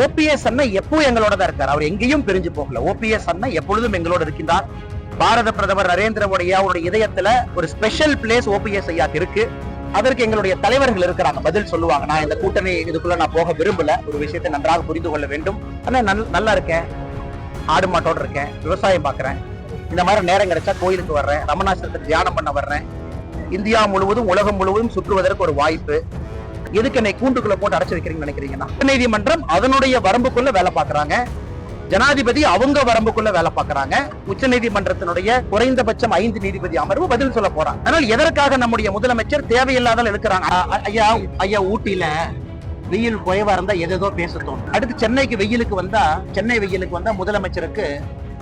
OPS அண்ணன் எப்பவும் எங்களோட தான் இருக்கார். அவர் எங்கேயும் பிரிஞ்சு போகல. ஓபிஎஸ் அண்ணன் எப்பொழுதும் எங்களோட இருக்கின்றார். பாரத பிரதமர் நரேந்திர மோடி அவருடைய இதயத்துல ஒரு ஸ்பெஷல் பிளேஸ் ஓபிஎஸ் ஐயாக்கு இருக்கு. அதற்கு எங்களுடைய தலைவர்கள் இருக்கிறாங்க, பதில் சொல்லுவாங்க. நான் இந்த கூட்டணி இதுக்குள்ள நான் போக விரும்பல. ஒரு விஷயத்தை நன்றாக புரிந்து கொள்ள வேண்டும். ஆனா நல்லா இருக்கேன், ஆடு மாட்டோட இருக்கேன், விவசாயம் பாக்குறேன், இந்த மாதிரி நேரம் கிடைச்சா கோயிலுக்கு வர்றேன், ரமணாசிரத்துக்கு தியானம் பண்ண வர்றேன், இந்தியா முழுவதும் உலகம் முழுவதும் சுற்றுவதற்கு ஒரு வாய்ப்பு. எதுக்கு என்னை கூண்டுக்குள்ள போட்டு அடைச்சு வைக்கிறீங்கன்னு நினைக்கிறீங்கன்னா, நீதிமன்றம் அதனுடைய வரம்புக்குள்ள வேலை பார்க்கறாங்க, ஜனாதிபதி அவங்க வரம்புக்குள்ள வேலை பார்க்கறாங்க. உச்ச நீதிமன்றத்தினுடைய குறைந்தபட்சம் 5 நீதிபதி அமர்வு பதில் சொல்ல போறாங்க. அதனால் எதற்காக நம்முடைய முதலமைச்சர் தேவையில்லாத இருக்கிறாங்க? ஐயா ஊட்டியில வெயில் குறைவா இருந்தா எதோ பேசத்தோம். அடுத்து சென்னைக்கு வெயிலுக்கு வந்தா, சென்னை வெயிலுக்கு வந்தா முதலமைச்சருக்கு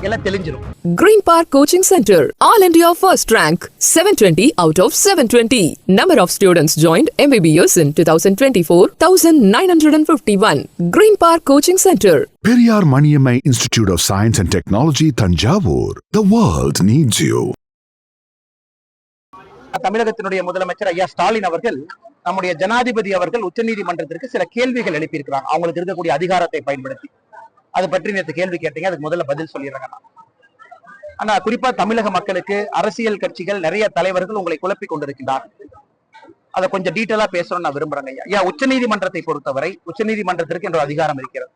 எல்லாம் தெளிஞ்சிரும். Green Park Coaching Center, All India first rank, 720 out of 720. Number of students joined MBBS in 2024, 1951. Green Park Coaching Center. Periyar Maniammai Institute of Science and Technology, Thanjavur. The world needs you. தமிழகத்தினுடைய முதலமைச்சர் ஐயா ஸ்டாலின் அவர்கள் நம்முடைய ஜனாதிபதி அவர்கள் உச்சநீதிமன்றத்திற்கு சில கேள்விகள் எழுப்பியிருக்கிறாங்க. அவங்களுக்கு இருக்கக்கூடிய அதிகாரத்தை பயன்படுத்தி அது பற்றி நேற்று கேள்வி கேட்டீங்க, அதுக்கு முதல்ல பதில் சொல்லிடுறாங்க. ஆனா குறிப்பா தமிழக மக்களுக்கு அரசியல் கட்சிகள் நிறைய தலைவர்கள் உங்களை குழப்பி கொண்டிருக்கிறார். அதை கொஞ்சம் டீட்டெயிலா பேசணும்னு நான் விரும்புறேங்க. ஐயா, உச்சநீதிமன்றத்தை பொறுத்தவரை உச்சநீதிமன்றத்திற்கு என்ற அதிகாரம் இருக்கிறது,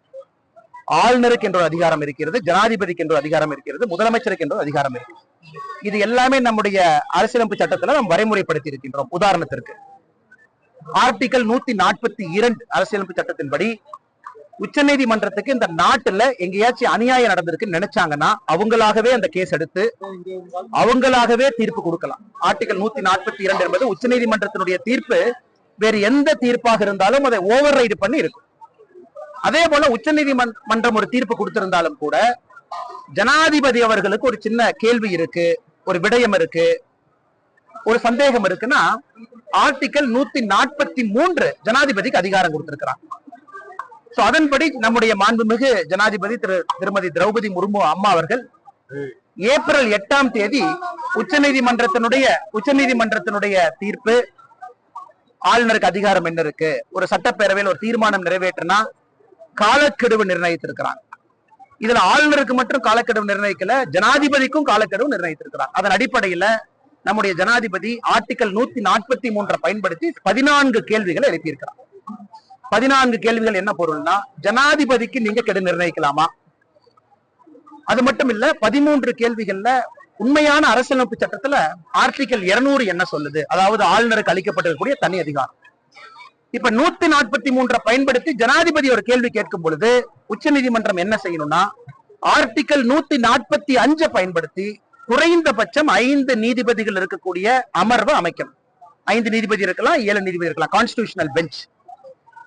ஆளுநருக்கு என்ற அதிகாரம் இருக்கிறது, ஜனாதிபதிக்கு என்ற அதிகாரம் இருக்கிறது, முதலமைச்சருக்கு என்ற அதிகாரம் இருக்கு. இது எல்லாமே நம்முடைய அரசியலமைப்பு சட்டத்துல நாம் வரைமுறைப்படுத்தி இருக்கின்றோம். உதாரணத்திற்கு ஆர்டிகல் 142 அரசியலமைப்பு சட்டத்தின்படி உச்ச நீதிமன்றத்துக்கு இந்த நாட்டுல எங்கேயாச்சும் அநியாயம் நடந்திருக்குன்னு நினைச்சாங்கன்னா அவங்களாகவே அந்த கேஸ் எடுத்து அவங்களாகவே தீர்ப்பு கொடுக்கலாம். ஆர்டிகல் 142 என்பது உச்ச நீதிமன்றத்தினுடைய தீர்ப்பு வேறு எந்த தீர்ப்பாக இருந்தாலும் அதை ஓவர் ரைடு பண்ணி இருக்கும். அதே போல உச்ச நீதிமன்றம் ஒரு தீர்ப்பு கொடுத்திருந்தாலும் கூட ஜனாதிபதி அவர்களுக்கு ஒரு சின்ன கேள்வி இருக்கு, ஒரு விடயம் இருக்கு, ஒரு சந்தேகம் இருக்குன்னா ஆர்டிகல் 143 ஜனாதிபதிக்கு அதிகாரம் கொடுத்திருக்கிறாங்க. அதன்படி நம்முடைய மாண்புமிகு ஜனாதிபதி திருமதி திரௌபதி முர்மு அம்மா அவர்கள் ஏப்ரல் 8ஆம் தேதி உச்சநீதிமன்றத்தினுடைய தீர்ப்பு, ஆளுநருக்கு அதிகாரம் என்ன இருக்கு, ஒரு சட்டப்பேரவையில் ஒரு தீர்மானம் நிறைவேற்றினா காலக்கெடுவு நிர்ணயித்திருக்கிறாங்க. இதுல ஆளுநருக்கு மட்டும் காலக்கெடுவு நிர்ணயிக்கல, ஜனாதிபதிக்கும் காலக்கெடுவு நிர்ணயித்திருக்கிறாங்க. அதன் அடிப்படையில நம்முடைய ஜனாதிபதி ஆர்டிகல் 143 பயன்படுத்தி 14 கேள்விகளை எழுப்பியிருக்கிறார். 14 கேள்விகள் என்ன பொருள்னா, ஜனாதிபதிக்கு நீங்க கெடு நிர்ணயிக்கலாமா? அது மட்டும் இல்ல, 13 கேள்விகள்ல உண்மையான அரசியலமைப்பு சட்டத்துல ஆர்டிகல் 200 என்ன சொல்லுது, அதாவது ஆளுநருக்கு அளிக்கப்பட்டிருக்கக்கூடிய தனி அதிகாரம். இப்ப 143 பயன்படுத்தி ஜனாதிபதி ஒரு கேள்வி கேட்கும் பொழுது உச்ச நீதிமன்றம் என்ன செய்யணும்னா, ஆர்டிகல் 145 பயன்படுத்தி குறைந்தபட்சம் 5 நீதிபதிகள் இருக்கக்கூடிய அமர்வு அமைக்கணும். 5 நீதிபதி இருக்கலாம், 7 நீதிபதி இருக்கலாம், கான்ஸ்டிடியூஷனல் பெஞ்ச்.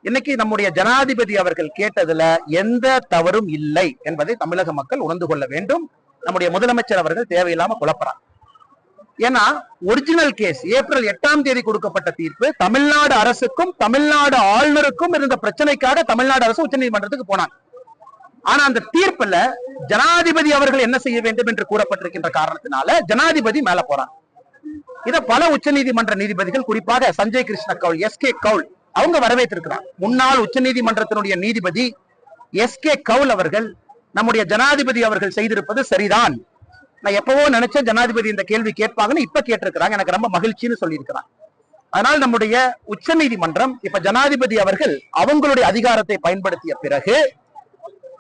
இன்னைக்கு நம்முடைய ஜனாதிபதி அவர்கள் கேட்டதுல எந்த தவறும் இல்லை என்பதை தமிழக மக்கள் உணர்ந்து கொள்ள வேண்டும். நம்முடைய முதலமைச்சர் அவர்கள் தேவையில்லாம குழப்பறாங்க. ஏன்னா ஒரிஜினல் கேஸ் ஏப்ரல் 8ஆம் தேதி கொடுக்கப்பட்ட தீர்ப்பு தமிழ்நாடு அரசுக்கும் தமிழ்நாடு ஆளுநருக்கும் இருந்த பிரச்சனைக்காக தமிழ்நாடு அரசு உச்ச நீதிமன்றத்துக்கு போனாங்க. ஆனா அந்த தீர்ப்புல ஜனாதிபதி அவர்கள் என்ன செய்ய வேண்டும் என்று கூறப்பட்டிருக்கின்ற காரணத்தினால ஜனாதிபதி மேல போறாங்க. இத பல உச்ச நீதிமன்ற நீதிபதிகள், குறிப்பாக சஞ்சய் கிருஷ்ண கவுல், எஸ்.கே. கவுல் அவங்க வரவேற்றிருக்கிறார். முன்னாள் உச்ச நீதிமன்றத்தினுடைய நீதிபதி எஸ்.கே. கவுல் அவர்கள் நம்முடைய ஜனாதிபதி அவர்கள் செய்திருப்பது சரிதான். நான் எப்பவோ நினைச்சேன் ஜனாதிபதி இந்த கேள்வி கேட்பாங்கன்னு, இப்ப கேட்டிருக்கிறாங்க, எனக்கு ரொம்ப மகிழ்ச்சின்னு சொல்லியிருக்கிறாங்க. அதனால் நம்முடைய உச்ச நீதிமன்றம் இப்ப ஜனாதிபதி அவர்கள் அவங்களுடைய அதிகாரத்தை பயன்படுத்திய பிறகு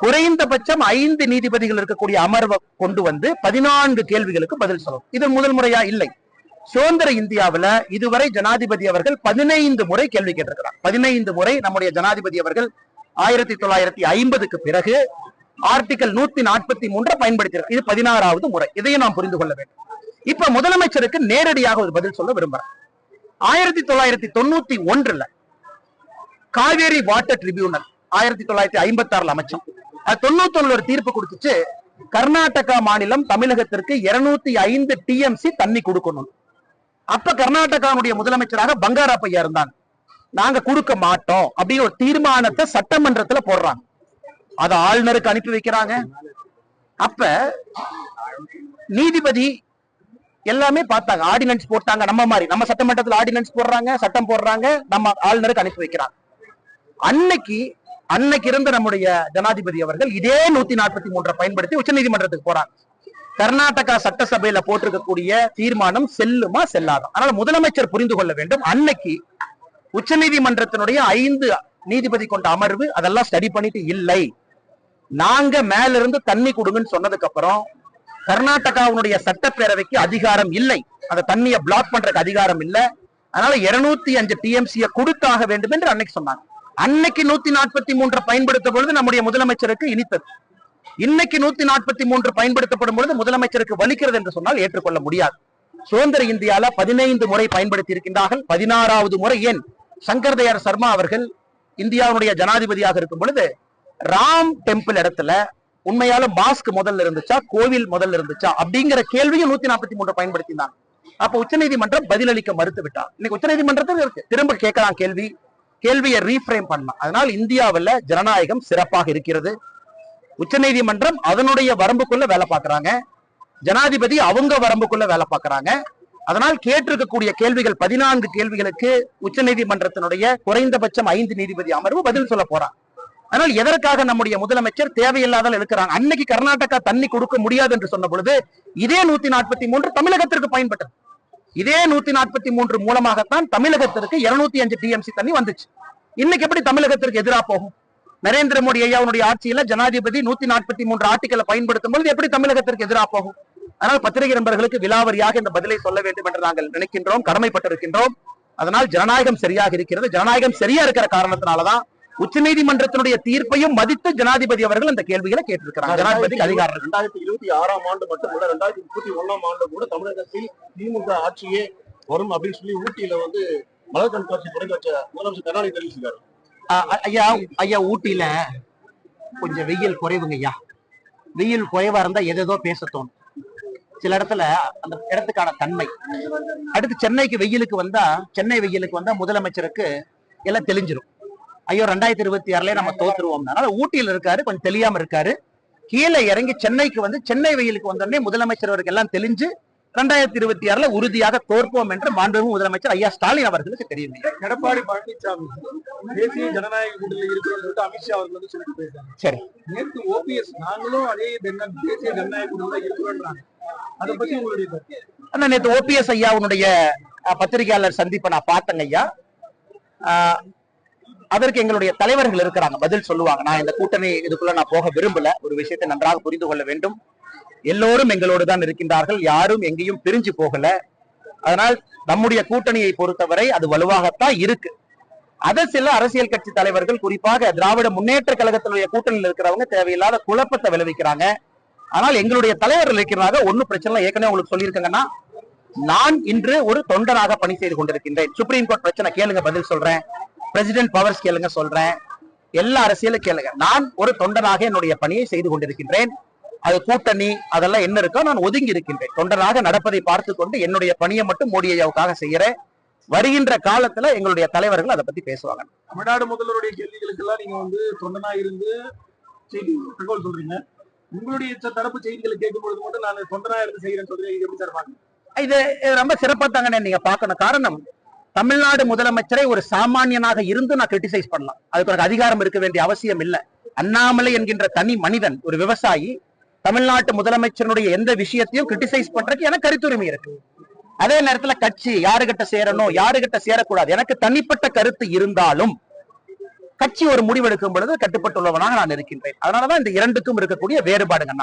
குறைந்தபட்சம் 5 நீதிபதிகள் இருக்கக்கூடிய அமர்வை கொண்டு வந்து 14 கேள்விகளுக்கு பதில் சொல்லணும். இது முதல் முறையா இல்லை. சுதந்திர இந்தியாவில இதுவரை ஜனாதிபதி அவர்கள் 15 முறை கேள்வி கேட்டிருக்கிறார். 15 முறை நம்முடைய ஜனாதிபதி அவர்கள் 1950க்கு பிறகு ஆர்டிகல் 143 பயன்படுத்தினார். இது 16வது முறை. இதையும் நாம் புரிந்து கொள்ள வேண்டும். இப்ப முதலமைச்சருக்கு நேரடியாக ஒரு பதில் சொல்ல விரும்புறேன். 1991 காவேரி வாட்டர் ட்ரிபியூனல் 1956 அமைச்சோம். 91 ஒரு தீர்ப்பு கொடுத்துச்சு, கர்நாடகா மாநிலம் தமிழகத்திற்கு 205 டிஎம்சி தண்ணி கொடுக்கணும். அப்ப கர்நாடகாவுடைய முதலமைச்சராக பங்காரப்பையா இருந்தாங்க. நாங்க கொடுக்க மாட்டோம் அப்படின்னு ஒரு தீர்மானத்தை சட்டமன்றத்துல போடுறாங்க. அதை ஆளுநருக்கு அனுப்பி வைக்கிறாங்க. அப்ப நீதிபதி எல்லாமே பார்த்தாங்க, ஆர்டினன்ஸ் போட்டாங்க. நம்ம மாதிரி நம்ம சட்டமன்றத்தில் ஆர்டினன்ஸ் போடுறாங்க, சட்டம் போடுறாங்க, நம்ம ஆளுநருக்கு அனுப்பி வைக்கிறாங்க. அன்னைக்கு அன்னைக்கு இருந்த நம்முடைய ஜனாதிபதி அவர்கள் இதே 143 பயன்படுத்தி உச்சநீதிமன்றத்துக்கு போறாங்க. கர்நாடகா சட்டசபையில போட்டிருக்கக்கூடிய தீர்மானம் செல்லுமா செல்லாதா? அதனால முதலமைச்சர் புரிந்து கொள்ள வேண்டும், அன்னைக்கு உச்சநீதிமன்றத்தினுடைய 5 நீதிபதி கொண்ட அமர்வு அதெல்லாம் ஸ்டடி பண்ணிட்டு இல்லை, நாங்க மேல இருந்து தண்ணி கொடுங்கன்னு சொன்னதுக்கு அப்புறம் கர்நாடகாவுடைய சட்டப்பேரவைக்கு அதிகாரம் இல்லை, அந்த தண்ணியை பிளாக் பண்றதுக்கு அதிகாரம் இல்லை, அதனால 205 டிஎம்சியை கொடுத்தாக வேண்டும் என்று அன்னைக்கு சொன்னாங்க. அன்னைக்கு 143 பயன்படுத்த பொழுது நம்முடைய முதலமைச்சருக்கு இனித்தது. இன்னைக்கு 143 பயன்படுத்தப்படும் பொழுது முதலமைச்சருக்கு வலிக்கிறது என்று சொன்னால் ஏற்றுக்கொள்ள முடியாது. சுதந்திர இந்தியால 15 முறை பயன்படுத்தி இருக்கின்றார்கள். 16வது முறை ஏன் சங்கர் தயாள் சர்மா அவர்கள் இந்தியாவுடைய ஜனாதிபதியாக இருக்கும் பொழுது ராம் டெம்பிள் இடத்துல உண்மையால மாஸ்க் முதல்ல இருந்துச்சா, கோவில் முதல்ல இருந்துச்சா அப்படிங்கிற கேள்வியும் 143 பயன்படுத்தினாங்க. அப்ப உச்சநீதிமன்றம் பதிலளிக்க மறுத்து விட்டார். இன்னைக்கு உச்சநீதிமன்றத்தில் இருக்கு, திரும்ப கேட்கலாம் கேள்வியை ரீஃப்ரேம் பண்ணலாம். அதனால் இந்தியாவில் ஜனநாயகம் சிறப்பாக இருக்கிறது. உச்சநீதிமன்றம் அதனுடைய வரம்புக்குள்ள வேலை பார்க்கறாங்க, ஜனாதிபதி அவங்க வரம்புக்குள்ள வேலை பார்க்கறாங்க. அதனால் கேட்டிருக்கக்கூடிய கேள்விகள் 14 கேள்விகளுக்கு உச்சநீதிமன்றத்தினுடைய குறைந்தபட்சம் 5 நீதிபதி அமர்வு பதில் சொல்ல போறாங்க. அதனால் எதற்காக நம்முடைய முதலமைச்சர் தேவையில்லாத இருக்கிறாங்க? அன்னைக்கு கர்நாடகா தண்ணி கொடுக்க முடியாது என்று சொன்ன பொழுது இதே 143 தமிழகத்திற்கு பயன்பட்டது. இதே 143 மூலமாகத்தான் தமிழகத்திற்கு 205 டிஎம்சி தண்ணி வந்துச்சு. இன்னைக்கு எப்படி தமிழகத்திற்கு எதிராக போகும்? நரேந்திர மோடி ஐயாவுடைய ஆட்சியில ஜனாதிபதி 143 ஆர்டிகளை பயன்படுத்தும் பொழுது எப்படி தமிழகத்திற்கு எதிராக போகும்? அதனால் பத்திரிகை நண்பர்களுக்கு விலாவரியாக இந்த பதிலை சொல்ல வேண்டும் என்று நாங்கள் நினைக்கின்றோம், கடமைப்பட்டிருக்கின்றோம். அதனால் ஜனநாயகம் சரியாக இருக்கிறது. ஜனநாயகம் சரியா இருக்கிற காரணத்தினாலதான் உச்சநீதிமன்றத்தினுடைய தீர்ப்பையும் மதித்து ஜனாதிபதி அவர்கள் இந்த கேள்விகளை கேட்டிருக்கிறாங்க. ஜனாதிபதி அதிகாரம் 2026ஆம் ஆண்டு மட்டுமல்ல 2031ஆம் ஆண்டு கூட தமிழகத்தில் திமுக ஆட்சியே வரும் அப்படின்னு சொல்லி ஊட்டியில மலர் கண்காட்சி தொடங்கி வச்ச முதலமைச்சர் கருணாநிதி தெரிவிச்சிருக்காரு. ஐயா ஊட்டியில கொஞ்சம் வெயில் குறைவுங்க ஐயா. வெயில் குறைவா இருந்தா எதோ பேச தோணும். சில இடத்துல அந்த இடத்துக்கான தன்மை. அடுத்து சென்னைக்கு வெயிலுக்கு வந்தா, சென்னை வெயிலுக்கு வந்தா முதலமைச்சருக்கு எல்லாம் தெளிஞ்சிரும். ஐயோ 2026 நம்ம தோத்துருவோம். அதனால ஊட்டியில் இருக்காரு, கொஞ்சம் தெரியாம இருக்காரு. கீழே இறங்கி சென்னைக்கு சென்னை வெயிலுக்கு வந்தோடனே முதலமைச்சர் அவருக்கு எல்லாம் தெளிஞ்சு 2026 உறுதியாக தோற்போம் என்று மாண்புமிகு முதலமைச்சர் ஐயா ஸ்டாலின் அவர்களுக்கு தெரியும். எடப்பாடி பழனிசாமி தேசிய ஜனநாயக கூட்டணியில் இருக்கிறோம் அமித்ஷா அவர்கள் சொல்லிட்டு போயிருக்காங்க. சரி, நேற்று ஓபிஎஸ் நாங்களும் அதே தேசிய ஜனநாயக கூட்டணியில் இருக்கிறோம், அதை பத்தி உங்களுடைய நேற்று ஓபிஎஸ் ஐயாவுடைய பத்திரிகையாளர் சந்திப்பை நான் பார்த்தேங்க ஐயா. அதற்கு எங்களுடைய தலைவர்கள் இருக்கிறாங்க, பதில் சொல்லுவாங்க. நான் இந்த கூட்டணி இதுக்குள்ள நான் போக விரும்பல. ஒரு விஷயத்தை நன்றாக புரிந்து கொள்ள வேண்டும், எல்லோரும் எங்களோடு தான் இருக்கின்றார்கள், யாரும் எங்கேயும் பிரிஞ்சு போகல. அதனால் நம்முடைய கூட்டணியை பொறுத்தவரை அது வலுவாகத்தான் இருக்கு. அதை சில அரசியல் கட்சி தலைவர்கள், குறிப்பாக திராவிட முன்னேற்ற கழகத்தினுடைய கூட்டணியில் இருக்கிறவங்க தேவையில்லாத குழப்பத்தை விளைவிக்கிறாங்க. ஆனால் எங்களுடைய தலைவர்கள் இருக்கிறாங்க, ஒன்னும் பிரச்சனை. ஏற்கனவே உங்களுக்கு சொல்லியிருக்காங்கன்னா, நான் இன்று ஒரு தொண்டராக பணி செய்து கொண்டிருக்கின்றேன். சுப்ரீம் கோர்ட் பிரச்சனை கேளுங்க, பதில் சொல்றேன். பிரசிடென்ட் பவர்ஸ் கேளுங்க, சொல்றேன். எல்லா அரசியலும் கேளுங்க. நான் ஒரு தொண்டராக என்னுடைய பணியை செய்து கொண்டிருக்கின்றேன். அது கூட்டணி அதெல்லாம் என்ன இருக்கோ நான் ஒதுங்கி இருக்கின்றேன். தொண்டராக நடப்பதை பார்த்து கொண்டு என்னுடைய பணியை மட்டும் மோடி ஐயாவுக்காக செய்யறேன். வருகின்ற காலத்துல எங்களுடைய தலைவர்கள் அதை பத்தி பேசுவாங்க. தமிழ்நாடு முதல்வருடைய கேள்விகளுக்கு எல்லாம் நீங்க தொண்டனா இருந்து செய்தி தகவல் சொல்றீங்க. உங்களுடைய தரப்பு செய்திகளை கேட்கும் பொழுது மட்டும் நான் தொண்டனா இருந்து செய்யறேன்னு சொல்றேன். எப்படி சார் பாருங்க? இது ரொம்ப சிறப்பா தாங்க நீங்க பாக்கணும். காரணம், தமிழ்நாடு முதலமைச்சரை ஒரு சாமானியனாக இருந்து நான் கிரிட்டிசைஸ் பண்ணலாம். அதுக்கு எனக்கு அதிகாரம் இருக்க வேண்டிய அவசியம் இல்லை. அண்ணாமலை என்கின்ற தனி மனிதன், ஒரு விவசாயி, தமிழ்நாட்டு முதலமைச்சருடைய எந்த விஷயத்தையும் கிரிட்டிசைஸ் பண்றதுக்கு எனக்கு கருத்துரிமை இருக்கு. அதே நேரத்துல கட்சி யாருகிட்ட சேரணும், யாருகிட்ட சேரக்கூடாது, எனக்கு தனிப்பட்ட கருத்து இருந்தாலும் கட்சி ஒரு முடிவெடுக்கும் பொழுது கட்டுப்பட்டுள்ளவனாக நான் இருக்கின்றேன். அதனாலதான் இந்த இரண்டுக்கும் இருக்கக்கூடிய வேறுபாடுங்க.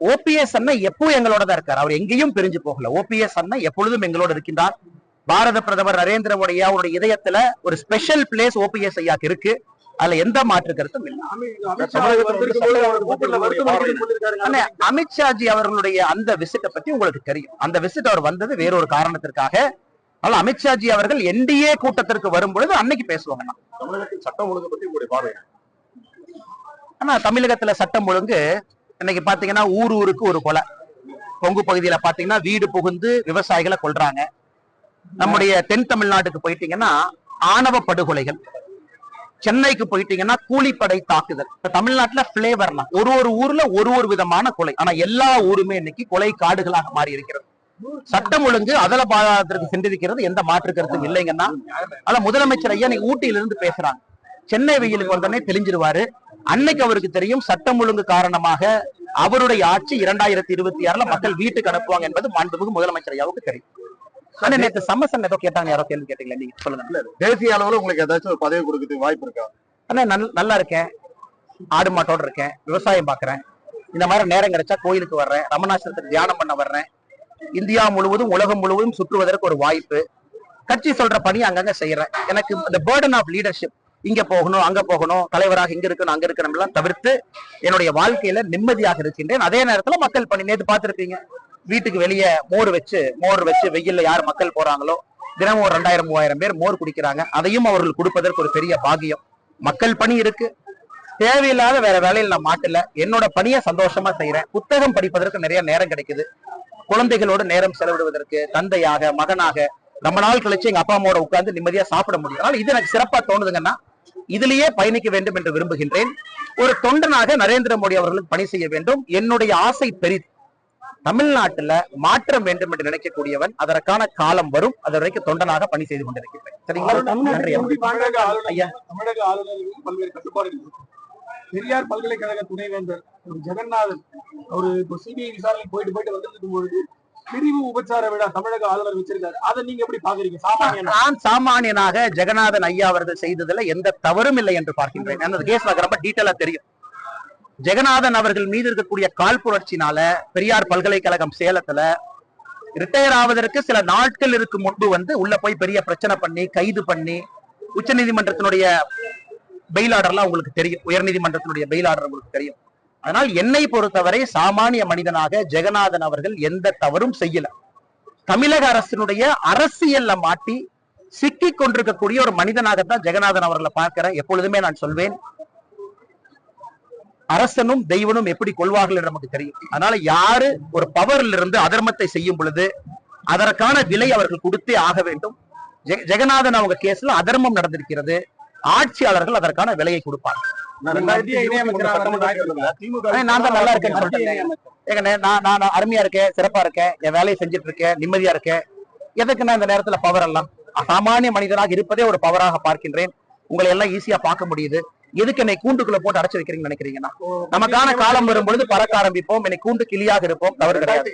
ஓபிஎஸ் அண்ணா எப்போ எங்களோட தான் இருக்காரு, அவர் எங்கேயும் பிரிஞ்சு போகல. ஓபிஎஸ் அண்ணா எப்பொழுதும் எங்களோட இருக்கின்றார். பாரத பிரதமர் நரேந்திர மோடி ஐயாவுடைய இதயத்துல ஒரு ஸ்பெஷல் பிளேஸ் ஓபிஎஸ் ஐயாக்கு இருக்கு. அதுல எந்த மாற்று கருத்தும் இல்லை. அமித்ஷாஜி அவர்களுடைய அந்த விசிட்டை பத்தி உங்களுக்கு தெரியும். அந்த விசிட் அவர் வந்தது வேறொரு காரணத்திற்காக. அதனால அமித்ஷாஜி அவர்கள் என்டிஏ கூட்டத்திற்கு வரும் பொழுது அன்னைக்கு பேசுவாங்க. தமிழகத்தில் சட்டம் ஒழுங்கு பத்தி உங்களுடைய பார்வை? ஆனா தமிழகத்துல சட்டம் ஒழுங்கு இன்னைக்கு பாத்தீங்கன்னா ஊருக்கு ஒரு கொலை. கொங்கு பகுதியில பாத்தீங்கன்னா வீடு புகுந்து விவசாயிகளை கொல்றாங்க. நம்முடைய தென் தமிழ்நாட்டுக்கு போயிட்டீங்கன்னா ஆணவ படுகொலைகள். சென்னைக்கு போயிட்டீங்கன்னா கூலிப்படை தாக்குதல். தமிழ்நாட்டுல பிளேவர்லாம் ஒரு ஊர்ல ஒரு விதமான கொலை. ஆனா எல்லா ஊருமே இன்னைக்கு கொலை காடுகளாக மாறி இருக்கிறது. சட்டம் ஒழுங்கு அதல பாதாளத்திற்கு சென்றிருக்கிறது எந்த மாற்று கருத்தும் இல்லைங்கன்னா. ஆனா முதலமைச்சர் ஐயா நீங்க ஊட்டியிலிருந்து பேசுறாங்க, சென்னை வெயிலுக்கு வந்தோடனே தெளிஞ்சிருவாரு. அன்னைக்கு அவருக்கு தெரியும் சட்டம் ஒழுங்கு காரணமாக அவருடைய ஆட்சி 2026 மக்கள் வீட்டுக்கு அனுப்புவாங்க என்பது மாண்புமிகு முதலமைச்சர் ஐயாவுக்கு தெரியும். ஆனா நேற்று சம்மசன் ஏதோ கேட்டாங்க, யாரோ கேள்வி கேட்டீங்களா, நீங்க சொல்லுங்க. தேசிய அளவுல உங்களுக்கு ஏதாச்சும் ஒரு பதவி கொடுக்கறதுக்கு வாய்ப்பு இருக்கா? ஆனா நல்லா இருக்கேன், ஆடு மாட்டோட இருக்கேன், விவசாயம் பாக்குறேன், இந்த மாதிரி நேரம் கிடைச்சா கோயிலுக்கு வர்றேன், ரமணாசிரத்துக்கு தியானம் பண்ண வர்றேன், இந்தியா முழுவதும் உலகம் முழுவதும் சுற்றுவதற்கு ஒரு வாய்ப்பு, கட்சி சொல்ற பணி அங்கங்க செய்யறேன். எனக்கு இந்த பேர்டன் ஆஃப் லீடர்ஷிப், இங்க போகணும் அங்க போகணும், தலைவராக இங்க இருக்கணும் அங்க இருக்கணும் எல்லாம் தவிர்த்து என்னுடைய வாழ்க்கையில நிம்மதியாக இருக்கின்றேன். அதே நேரத்துல மக்கள் பணி, நேற்று பார்த்திருப்பீங்க, வீட்டுக்கு வெளியே மோர் வச்சு வெயில்ல யார் மக்கள் போறாங்களோ தினமும் ஒரு 2000-3000 பேர் மோர் குடிக்கிறாங்க. அதையும் அவர்கள் கொடுப்பதற்கு ஒரு பெரிய பாக்கியம். மக்கள் பணி இருக்கு, தேவையில்லாத வேற வேலையில் நான் மாட்டல, என்னோட பணியை சந்தோஷமா செய்யறேன். புத்தகம் படிப்பதற்கு நிறைய நேரம் கிடைக்குது, குழந்தைகளோடு நேரம் செலவிடுவதற்கு, தந்தையாக மகனாக ரொம்ப நாள் கழிச்சு எங்க அப்பா அம்மாவோட உட்கார்ந்து நிம்மதியா சாப்பிட முடியும். அதனால இது எனக்கு சிறப்பா தோணுதுங்கன்னா இதுலயே பயணிக்க வேண்டும் என்று விரும்புகின்றேன். ஒரு தொண்டனாக நரேந்திர மோடி அவர்களுக்கு பணி செய்ய வேண்டும். என்னுடைய ஆசை பெரிது. தமிழ்நாட்டுல மாற்றம் வேண்டும் என்று நினைக்கக்கூடியவன், அதற்கான காலம் வரும். அது வரைக்கும் தொண்டனாக பணி செய்து கொண்டிருக்கிறேன். சரிங்களா? நன்றி. தமிழக ஆளுநர்கள் பல்வேறு கட்டுப்பாடுகள் இருக்கு. பெரியார் பல்கலைக்கழக துணைவேந்தர் ஜெகநாதன் அவரு இப்போ சிபிஐ விசாரணைக்கு போயிட்டு வந்திருக்கும் பொழுது பிரிவு உபச்சார விழா தமிழக ஆளுநர் வச்சிருக்காரு. அதை நீங்க எப்படி பாக்குறீங்க? நான் சாமானியனாக ஜெகநாதன் ஐயா அவர்கள் செய்ததுல எந்த தவறும் இல்லை என்று பார்க்கின்றேன். அந்த கேஸ் ரொம்ப டீட்டெயிலா தெரியும். ஜெகநாதன் அவர்கள் மீது இருக்கக்கூடிய காழ்ப்புணர்ச்சினால பெரியார் பல்கலைக்கழகம் சேலத்துல ரிட்டையர் ஆவதற்கு சில நாட்கள் இருக்கு முன்பு உள்ள போய் பெரிய பிரச்சனை பண்ணி கைது பண்ணி, உச்ச நீதிமன்றத்தினுடைய பெயில் ஆர்டர்லாம் உங்களுக்கு தெரியும், உயர் நீதிமன்றத்தினுடைய பெயில் ஆர்டர் உங்களுக்கு தெரியும். அதனால் என்னை பொறுத்தவரை சாமானிய மனிதனாக ஜெகநாதன் அவர்கள் எந்த தவறும் செய்யல. தமிழக அரசினுடைய அரசியல்ல மாட்டி சிக்கி கொண்டிருக்கக்கூடிய ஒரு மனிதனாகத்தான் ஜெகநாதன் அவர்களை பார்க்கிறேன். எப்பொழுதுமே நான் சொல்வேன், அரசனும் தெய்வனும் எப்படி கொள்வார்கள் என்று நமக்கு தெரியும். அதனால யாரு ஒரு பவர்ல இருந்து அதர்மத்தை செய்யும் பொழுது அதற்கான விலை அவர்கள் கொடுத்தே ஆக வேண்டும். ஜெகநாதன் அவங்க கேஸ்ல அதர்மம் நடந்திருக்கிறது, ஆட்சியாளர்கள் அதற்கான விலையை கொடுப்பாங்க. நான் தான் நல்லா இருக்கேன்னு சொல்லிட்டேன். நான் அருமையா இருக்கேன், சிறப்பா இருக்கேன், என் வேலையை செஞ்சுட்டு இருக்கேன், நிம்மதியா இருக்கேன். எதுக்கு நான் இந்த நேரத்துல பவர் எல்லாம்? சாமானிய மனிதனாக இருப்பதே ஒரு பவராக பார்க்கின்றேன். உங்களை எல்லாம் ஈஸியா பார்க்க முடியுது. எதுக்கு என்னை கூண்டுக்குள்ள போட்டு அடைச்சு வைக்கிறீங்கன்னு நினைக்கிறீங்கன்னா? நமக்கான காலம் வரும்பொழுது பறக்க ஆரம்பிப்போம், என்னை கூண்டு கிளியாக இருப்போம், தவறு கிடையாது.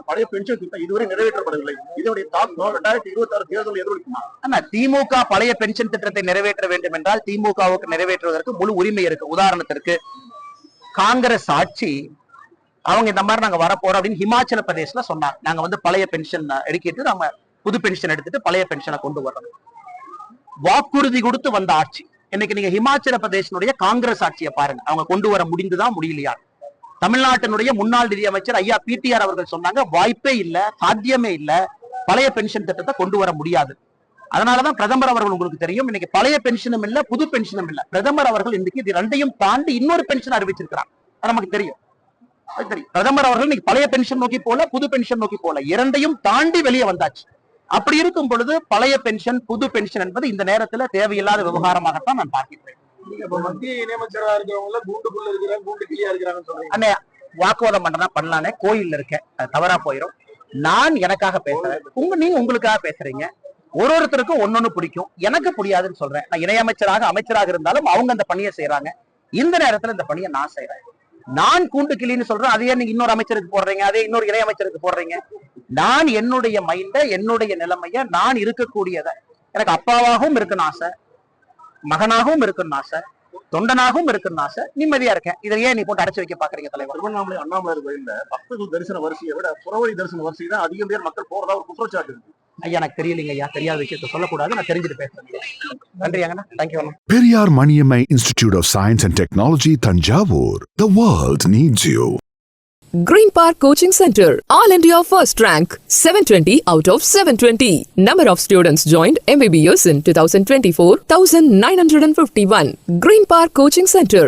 பழைய பென்ஷன் திட்டம் இதுவரை நிறைவேற்றப்படவில்லை. இதனுடைய தாக்கம் 2026 தேர்தல் எதிரொலிக்குமா? திமுக பழைய பென்ஷன் திட்டத்தை நிறைவேற்ற வேண்டும் என்றால் திமுகவுக்கு நிறைவேற்றுவதற்கு முழு உரிமை இருக்கு. உதாரணத்திற்கு காங்கிரஸ் ஆட்சி அவங்க இந்த மாதிரி நாங்க வரப்போறோம் அப்படின்னு ஹிமாச்சல பிரதேசல சொன்னாங்க. நாங்க பழைய பென்ஷன் எடுக்கிட்டு நம்ம புது பென்ஷன் எடுத்துட்டு பழைய பென்ஷனை கொண்டு வர்றோம். வாக்குறுதி கொடுத்து வந்த ஆட்சி. இன்னைக்கு நீங்க ஹிமாச்சல பிரதேசனுடைய காங்கிரஸ் ஆட்சியை பாருங்க, அவங்க கொண்டு வர முடிந்துதான் முடியலையா? தமிழ்நாட்டினுடைய முன்னாள் நிதியமைச்சர் ஐயா பிடிஆர் அவர்கள் சொன்னாங்க, வாய்ப்பே இல்ல, சாத்தியமே இல்ல, பழைய பென்ஷன் திட்டத்தை கொண்டு வர முடியாது. அதனாலதான் பிரதமர் அவர்கள், உங்களுக்கு தெரியும், இன்னைக்கு பழைய பென்ஷனும் இல்ல புது பென்ஷனும் இல்ல, பிரதமர் அவர்கள் இன்னைக்கு இது ரெண்டையும் தாண்டி இன்னொரு பென்ஷன் அறிவிச்சிருக்கிறார். அது நமக்கு தெரியும். பிரதமர் அவர்கள் இன்னைக்கு பழைய பென்ஷன் நோக்கி போல, புது பென்ஷன் நோக்கி போல, இரண்டையும் தாண்டி வெளியே வந்தாச்சு. அப்படி இருக்கும் பொழுது பழைய பென்ஷன் புது பென்ஷன் என்பது இந்த நேரத்துல தேவையில்லாத விவகாரமாகத்தான் நான் பார்க்கிறேன். மத்திய இணையமைச்சரா இருக்கிறவங்க கூண்டுக்குள்ள இருக்கிறாங்க, கூண்டு கிளியா இருக்கிறாங்கன்னு சொல்றீங்க. அண்ணே, வாக்குவாதம் பண்றதா பண்ணலானே, கோயில்ல இருக்கேன், அது தவறா போயிடும். நான் எனக்காக பேசுறேன், நீங்க உங்களுக்காக பேசுறீங்க. ஒருத்தருக்கும் ஒன்னொன்னு பிடிக்கும், எனக்கு புரியாதுன்னு சொல்றேன். நான் இணையமைச்சராக அமைச்சராக இருந்தாலும் அவங்க அந்த பணியை செய்யறாங்க. இந்த நேரத்துல இந்த பணியை நான் செய்யறேன். நான் கூண்டு கிளின்னு சொல்றேன், அதையே நீங்க இன்னொரு அமைச்சருக்கு போடுறீங்க, அதே இன்னொரு இணை அமைச்சருக்கு போடுறீங்க. நான் என்னுடைய மைண்ட, என்னுடைய நிலைமைய, நான் இருக்கக்கூடியத, எனக்கு அப்பாவாகவும் இருக்குன்னு ஆசை, மகனாகவும் இருக்குன்னு ஆசை, தொண்டனாகவும் இருக்குன்னு ஆசை, நிம்மதியா இருக்கேன். இதை ஏன் நீ போட்டு அடைச்சு வைக்க பாக்குறீங்க தலைவர்? திருவண்ணாமலை அண்ணாமலை கோயில்ல பக்தர்கள் தரிசன வரிசையை விட புறவழி தரிசன வரிசை தான் அதிகம் பேர் மக்கள் போறதா ஒரு குற்றச்சாட்டு இருக்கு. ஐயா, எனக்கு தெரியலீங்க ஐயா, தெரியாத விஷயத்த சொல்லக்கூடாது, நான் தெரிஞ்சுட்டு பேசுறேன். நன்றி அண்ணா, thank you Anna. Periyar Maniammai Institute of Science and Technology, Thanjavur. The world needs you. Green Park Coaching Center, All India First Rank, 720 out of 720. Number of students joined MBBS in 2024, 1951. Green Park Coaching Center.